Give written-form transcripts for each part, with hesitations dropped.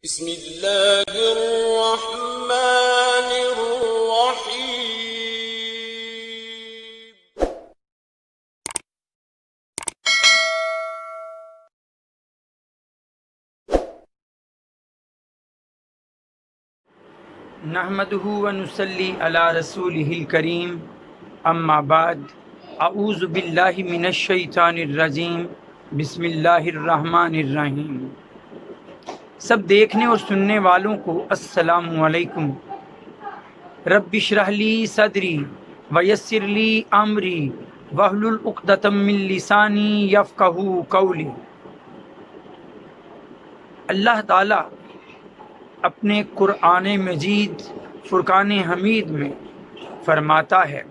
بسم اللہ الرحمن الرحیم۔ نحمده ونصلی علی رسولہ الکریم، اما بعد، اعوذ باللہ من الشیطان الرجیم، بسم اللہ الرحمن الرحیم۔ سب دیکھنے اور سننے والوں کو السلام علیکم۔ رب اشرح لی صدری ویسر لی امری واحلل عقدۃ من لسانی یفقہوا قولی۔ اللہ تعالیٰ اپنے قرآن مجید فرقان حمید میں فرماتا ہے،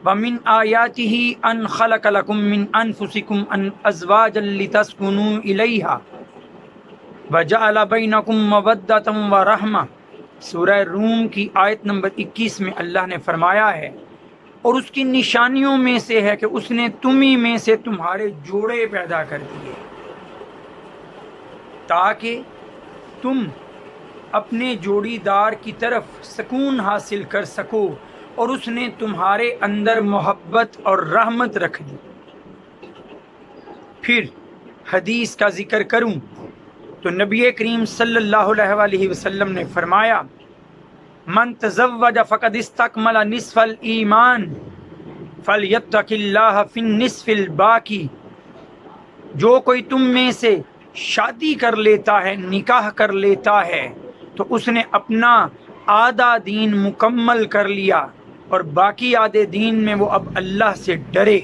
وَمِنْ آیَاتِهِ أَنْ خَلَقَ لَكُم مِّنْ أَنفُسِكُمْ أَزْوَاجًا لِتَسْكُنُوا إِلَيْهَا وَجَعَلَ بَيْنَكُم مَّوَدَّةً وَرَحْمَةً۔ سورہ روم کی آیت نمبر 21 میں اللہ نے فرمایا ہے، اور اس کی نشانیوں میں سے ہے کہ اس نے تمہیں میں سے تمہارے جوڑے پیدا کر دیے تاکہ تم اپنے جوڑی دار کی طرف سکون حاصل کر سکو، اور اس نے تمہارے اندر محبت اور رحمت رکھ دی۔ پھر حدیث کا ذکر کروں تو نبی کریم صلی اللہ علیہ وسلم نے فرمایا، من تزوج فقد استکمل نصف الایمان فلیتق اللہ فی النصف الباقی۔ جو کوئی تم میں سے شادی کر لیتا ہے، نکاح کر لیتا ہے، تو اس نے اپنا آدھا دین مکمل کر لیا، اور باقی آدھے دین میں وہ اب اللہ سے ڈرے۔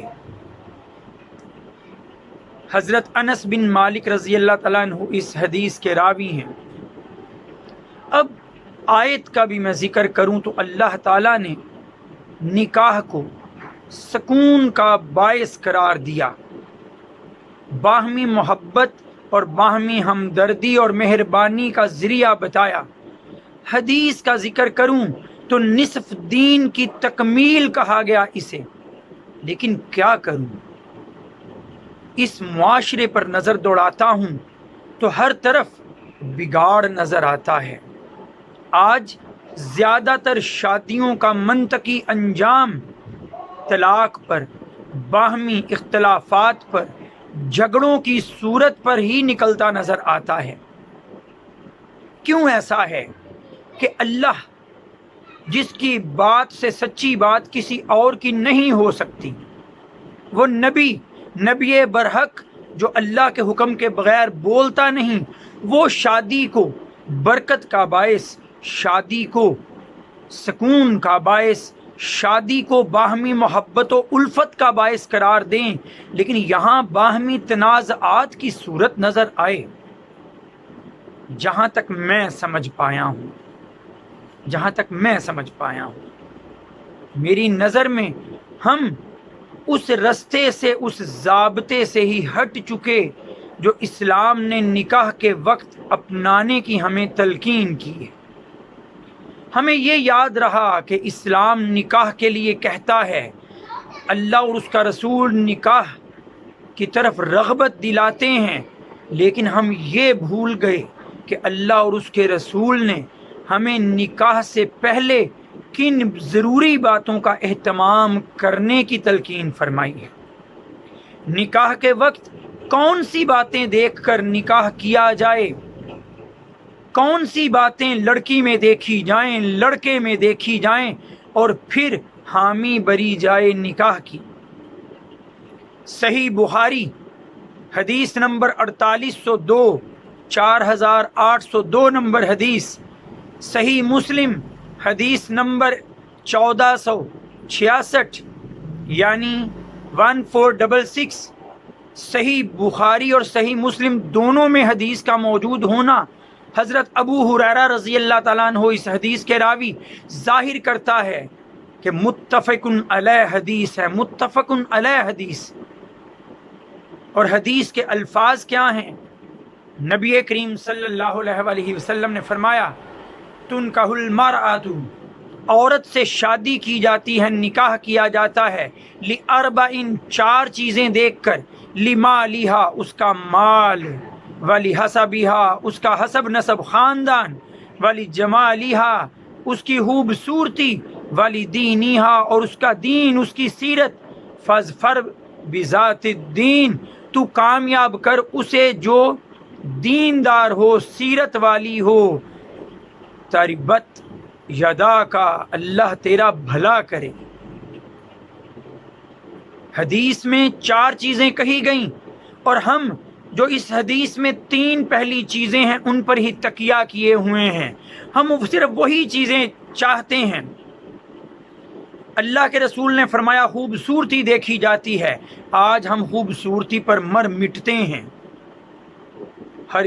حضرت انس بن مالک رضی اللہ تعالیٰ عنہ اس حدیث کے راوی ہیں۔ اب آیت کا بھی میں ذکر کروں تو اللہ تعالیٰ نے نکاح کو سکون کا باعث قرار دیا، باہمی محبت اور باہمی ہمدردی اور مہربانی کا ذریعہ بتایا۔ حدیث کا ذکر کروں تو نصف دین کی تکمیل کہا گیا اسے، لیکن کیا کروں، اس معاشرے پر نظر دوڑاتا ہوں تو ہر طرف بگاڑ نظر آتا ہے۔ آج زیادہ تر شادیوں کا منطقی انجام طلاق پر، باہمی اختلافات پر، جھگڑوں کی صورت پر ہی نکلتا نظر آتا ہے۔ کیوں ایسا ہے کہ اللہ جس کی بات سے سچی بات کسی اور کی نہیں ہو سکتی، وہ نبی برحق جو اللہ کے حکم کے بغیر بولتا نہیں، وہ شادی کو برکت کا باعث، شادی کو سکون کا باعث، شادی کو باہمی محبت و الفت کا باعث قرار دیں، لیکن یہاں باہمی تنازعات کی صورت نظر آئے۔ جہاں تک میں سمجھ پایا ہوں، میری نظر میں ہم اس رستے سے، اس ضابطے سے ہی ہٹ چکے جو اسلام نے نکاح کے وقت اپنانے کی ہمیں تلقین کی ہے۔ ہمیں یہ یاد رہا کہ اسلام نکاح کے لیے کہتا ہے، اللہ اور اس کا رسول نکاح کی طرف رغبت دلاتے ہیں، لیکن ہم یہ بھول گئے کہ اللہ اور اس کے رسول نے ہمیں نکاح سے پہلے کن ضروری باتوں کا اہتمام کرنے کی تلقین فرمائی ہے۔ نکاح کے وقت کون سی باتیں دیکھ کر نکاح کیا جائے، کون سی باتیں لڑکی میں دیکھی جائیں، لڑکے میں دیکھی جائیں، اور پھر حامی بری جائے نکاح کی۔ صحیح بخاری حدیث نمبر 4802، 4802 نمبر حدیث، صحیح مسلم حدیث نمبر 1466 یعنی 1466۔ صحیح بخاری اور صحیح مسلم دونوں میں حدیث کا موجود ہونا حضرت ابو ہریرہ رضی اللہ تعالیٰ عنہ اس حدیث کے راوی ظاہر کرتا ہے کہ متفق علیہ حدیث ہے، متفق علیہ حدیث۔ اور حدیث کے الفاظ کیا ہیں؟ نبی کریم صلی اللہ علیہ وسلم نے فرمایا، تنکح المرأۃ، عورت سے شادی کی جاتی ہے، نکاح کیا جاتا ہے، لِأَرْبَعٍ، 4 چیزیں دیکھ کر، لِمَالِهَا، اس کا مال، ولی حسبہا اس کا حسب نسب خاندان، ولی جمالہا اس کی خوبصورتی، ولی دینہا اور اس کا دین اس کی سیرت، فاظفر بذات الدین تو کامیاب کر اسے جو دیندار ہو، سیرت والی ہو، تربت یدا کا اللہ تیرا بھلا کرے۔ حدیث میں 4 چیزیں کہی گئیں اور ہم جو اس حدیث میں 3 پہلی چیزیں ہیں ان پر ہی تکیہ کیے ہوئے ہیں، ہم صرف وہی چیزیں چاہتے ہیں۔ اللہ کے رسول نے فرمایا خوبصورتی دیکھی جاتی ہے، آج ہم خوبصورتی پر مر مٹتے ہیں۔ ہر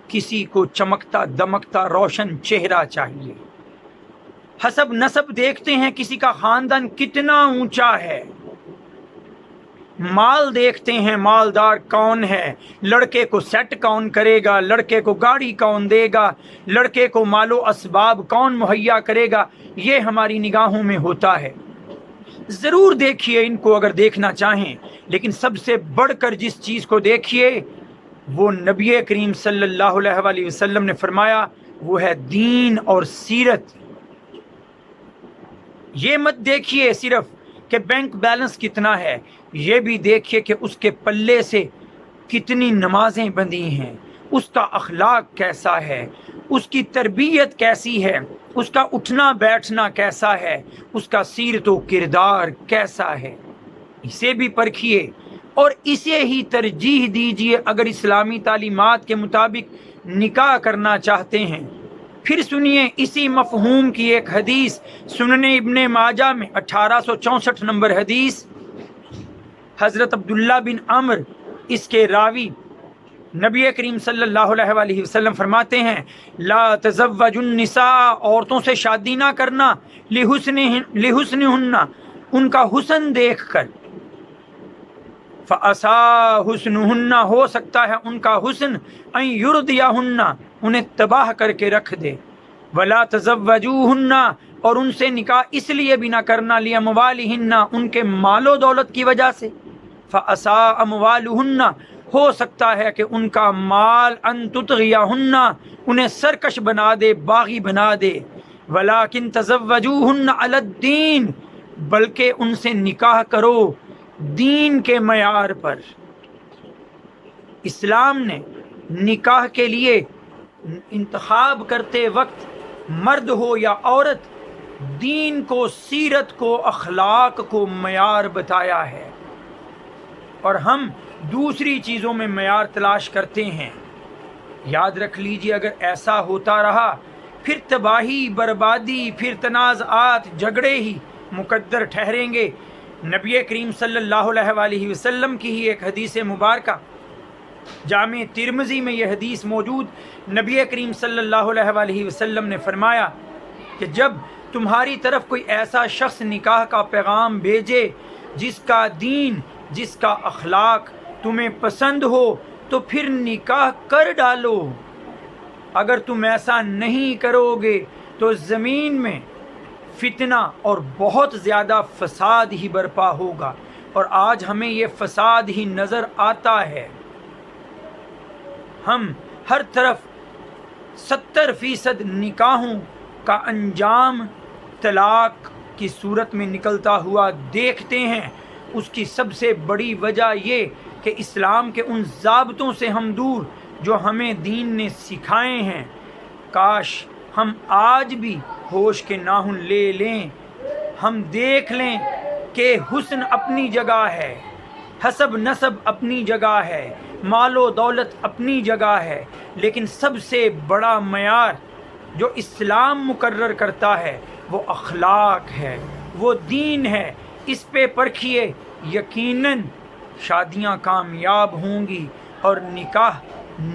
کسی کو چمکتا دمکتا روشن چہرہ چاہیے۔ حسب نسب دیکھتے ہیں کسی کا خاندان کتنا اونچا ہے، مال دیکھتے ہیں مالدار کون ہے، لڑکے کو سیٹ کون کرے گا، لڑکے کو گاڑی کون دے گا، لڑکے کو مال و اسباب کون مہیا کرے گا، یہ ہماری نگاہوں میں ہوتا ہے۔ ضرور دیکھیے ان کو اگر دیکھنا چاہیں، لیکن سب سے بڑھ کر جس چیز کو دیکھیے وہ نبی کریم صلی اللہ علیہ وآلہ وسلم نے فرمایا، وہ ہے دین اور سیرت۔ یہ مت دیکھیے صرف کہ بینک بیلنس کتنا ہے، یہ بھی دیکھیے کہ اس کے پلے سے کتنی نمازیں بندھی ہیں، اس کا اخلاق کیسا ہے، اس کی تربیت کیسی ہے، اس کا اٹھنا بیٹھنا کیسا ہے، اس کا سیرت و کردار کیسا ہے، اسے بھی پرکھیے اور اسے ہی ترجیح دیجیے اگر اسلامی تعلیمات کے مطابق نکاح کرنا چاہتے ہیں۔ پھر سنیے اسی مفہوم کی ایک حدیث سنن ابن ماجہ میں 1864 نمبر حدیث، حضرت عبداللہ بن عمر اس کے راوی، نبی کریم صلی اللہ علیہ وآلہ وسلم فرماتے ہیں لا تزوج النساء، عورتوں سے شادی نہ کرنا، لحسنہن ان کا حسن دیکھ کر، فَأَسَا حُسْنُهُنَّ ہو سکتا ہے ان کا حسن ان یردیہن انہیں تباہ کر کے رکھ دے، وَلَا تَزَوَّجُوهُنَّ اور ان سے نکاح اس لیے بھی نہ کرنا لِأَمْوَالِهِنَّ ان کے مال و دولت کی وجہ سے، فَأَسَا أَمْوَالُهُنَّ ہو سکتا ہے کہ ان کا مال ان تطغیہن انہیں سرکش بنا دے، باغی بنا دے، وَلَكِن تَزَوَّجُوهُنَّ عَلَى الدِّينِ بلکہ ان سے نکاح کرو دین کے معیار پر۔ اسلام نے نکاح کے لیے انتخاب کرتے وقت مرد ہو یا عورت دین کو، سیرت کو، اخلاق کو معیار بتایا ہے، اور ہم دوسری چیزوں میں معیار تلاش کرتے ہیں۔ یاد رکھ لیجیے اگر ایسا ہوتا رہا پھر تباہی، بربادی، پھر تنازعات، جھگڑے ہی مقدر ٹھہریں گے۔ نبی کریم صلی اللہ علیہ وآلہ وسلم کی ہی ایک حدیث مبارکہ، جامع ترمذی میں یہ حدیث موجود، نبی کریم صلی اللہ علیہ وآلہ وسلم نے فرمایا کہ جب تمہاری طرف کوئی ایسا شخص نکاح کا پیغام بھیجے جس کا دین، جس کا اخلاق تمہیں پسند ہو تو پھر نکاح کر ڈالو، اگر تم ایسا نہیں کرو گے تو زمین میں فتنہ اور بہت زیادہ فساد ہی برپا ہوگا، اور آج ہمیں یہ فساد ہی نظر آتا ہے۔ ہم ہر طرف 70% نکاحوں کا انجام طلاق کی صورت میں نکلتا ہوا دیکھتے ہیں۔ اس کی سب سے بڑی وجہ یہ کہ اسلام کے ان ضابطوں سے ہم دور جو ہمیں دین نے سکھائے ہیں۔ کاش ہم آج بھی ہوش کے ناخن لے لیں، ہم دیکھ لیں کہ حسن اپنی جگہ ہے، حسب نسب اپنی جگہ ہے، مال و دولت اپنی جگہ ہے، لیکن سب سے بڑا معیار جو اسلام مقرر کرتا ہے وہ اخلاق ہے، وہ دین ہے۔ اس پہ پرکھیے، یقیناً شادیاں کامیاب ہوں گی اور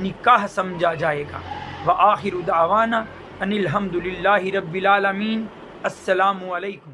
نکاح سمجھا جائے گا۔ وآخر دعوانا ان الحمد للہ رب العالمین۔ السلام علیکم۔